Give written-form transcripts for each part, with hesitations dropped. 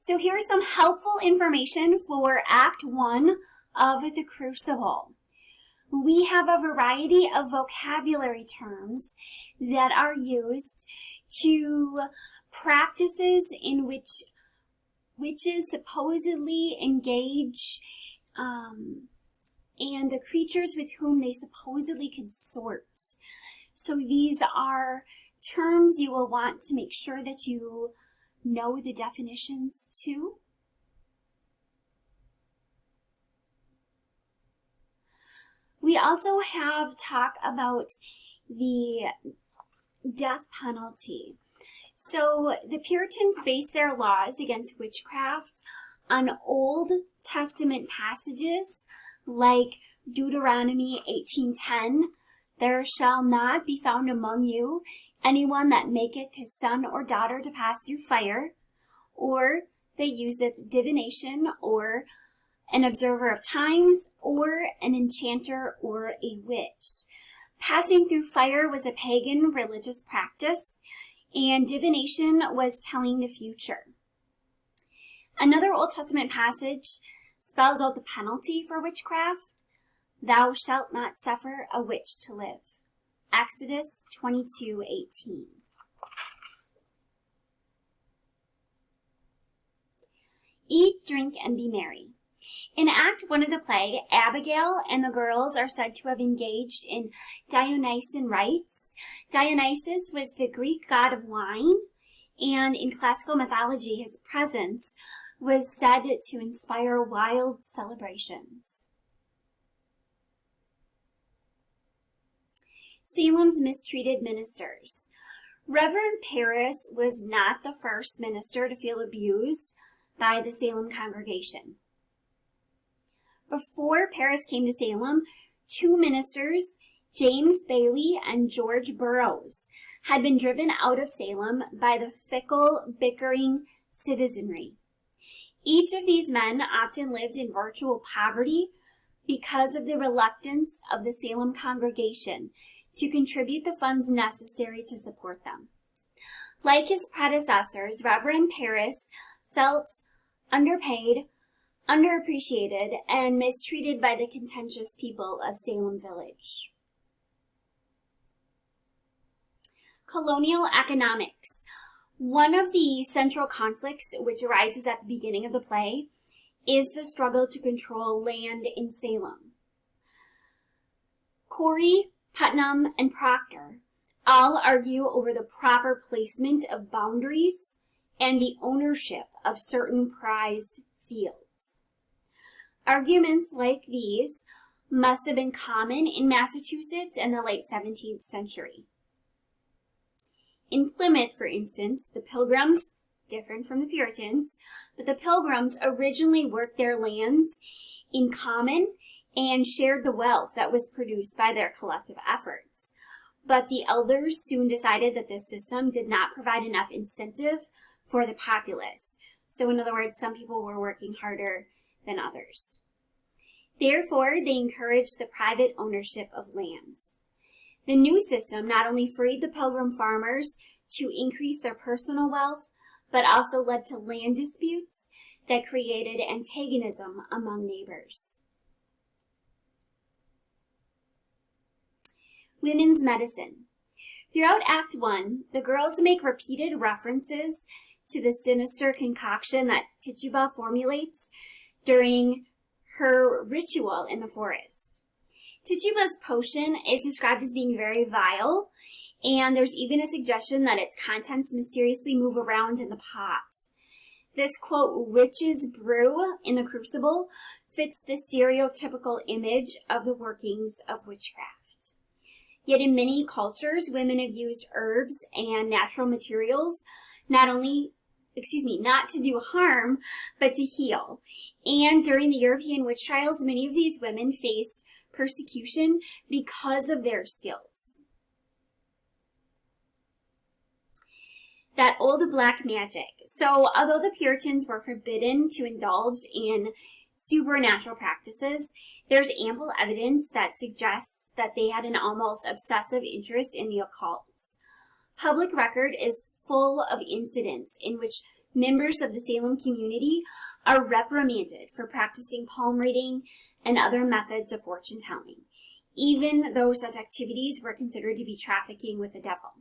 So here's some helpful information for Act 1 of the Crucible. We have a variety of vocabulary terms that are used to practices in which witches supposedly engage and the creatures with whom they supposedly consort. So these are terms you will want to make sure that you know the definitions to. We also have talk about the death penalty. So the Puritans based their laws against witchcraft on Old Testament passages like Deuteronomy 18:10, "There shall not be found among you anyone that maketh his son or daughter to pass through fire, or that useth divination, or an observer of times, or an enchanter or a witch." Passing through fire was a pagan religious practice, and divination was telling the future. Another Old Testament passage spells out the penalty for witchcraft. "Thou shalt not suffer a witch to live." Exodus 22:18. Eat, drink, and be merry. In Act 1 of the play, Abigail and the girls are said to have engaged in Dionysian rites. Dionysus was the Greek god of wine, and in classical mythology, his presence was said to inspire wild celebrations. Salem's mistreated ministers. Reverend Parris was not the first minister to feel abused by the Salem congregation. Before Parris came to Salem, two ministers, James Bailey and George Burroughs, had been driven out of Salem by the fickle, bickering citizenry. Each of these men often lived in virtual poverty because of the reluctance of the Salem congregation to contribute the funds necessary to support them. Like his predecessors, Reverend Parris felt underpaid, underappreciated, and mistreated by the contentious people of Salem Village. Colonial economics. One of the central conflicts which arises at the beginning of the play is the struggle to control land in Salem. Corey, Putnam, and Proctor all argue over the proper placement of boundaries and the ownership of certain prized fields. Arguments like these must have been common in Massachusetts in the late 17th century. In Plymouth, for instance, the Pilgrims, different from the Puritans, but the Pilgrims originally worked their lands in common and shared the wealth that was produced by their collective efforts. But the elders soon decided that this system did not provide enough incentive for the populace. So in other words, some people were working harder than others. Therefore, they encouraged the private ownership of land. The new system not only freed the Pilgrim farmers to increase their personal wealth, but also led to land disputes that created antagonism among neighbors. Women's medicine. Throughout Act 1, the girls make repeated references to the sinister concoction that Tituba formulates during her ritual in the forest. Tituba's potion is described as being very vile, and there's even a suggestion that its contents mysteriously move around in the pot. This, quote, witch's brew in the Crucible fits the stereotypical image of the workings of witchcraft. Yet in many cultures, women have used herbs and natural materials not to do harm, but to heal. And during the European witch trials, many of these women faced persecution because of their skills. That old black magic. So although the Puritans were forbidden to indulge in supernatural practices, there's ample evidence that suggests that they had an almost obsessive interest in the occult. Public record is full of incidents in which members of the Salem community are reprimanded for practicing palm reading and other methods of fortune telling, even though such activities were considered to be trafficking with the devil.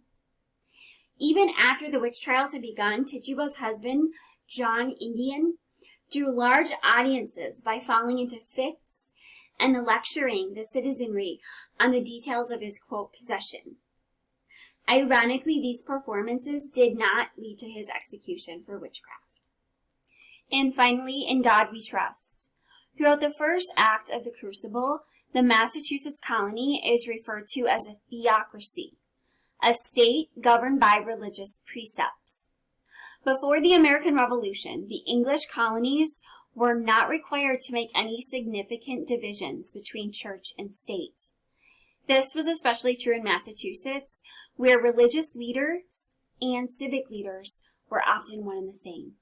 Even after the witch trials had begun, Tituba's husband, John Indian, drew large audiences by falling into fits and lecturing the citizenry on the details of his, quote, possession. Ironically, these performances did not lead to his execution for witchcraft. And finally, in God we trust. Throughout the first act of the Crucible, the Massachusetts colony is referred to as a theocracy, a state governed by religious precepts. Before the American Revolution, the English colonies were not required to make any significant divisions between church and state. This was especially true in Massachusetts, where religious leaders and civic leaders were often one and the same.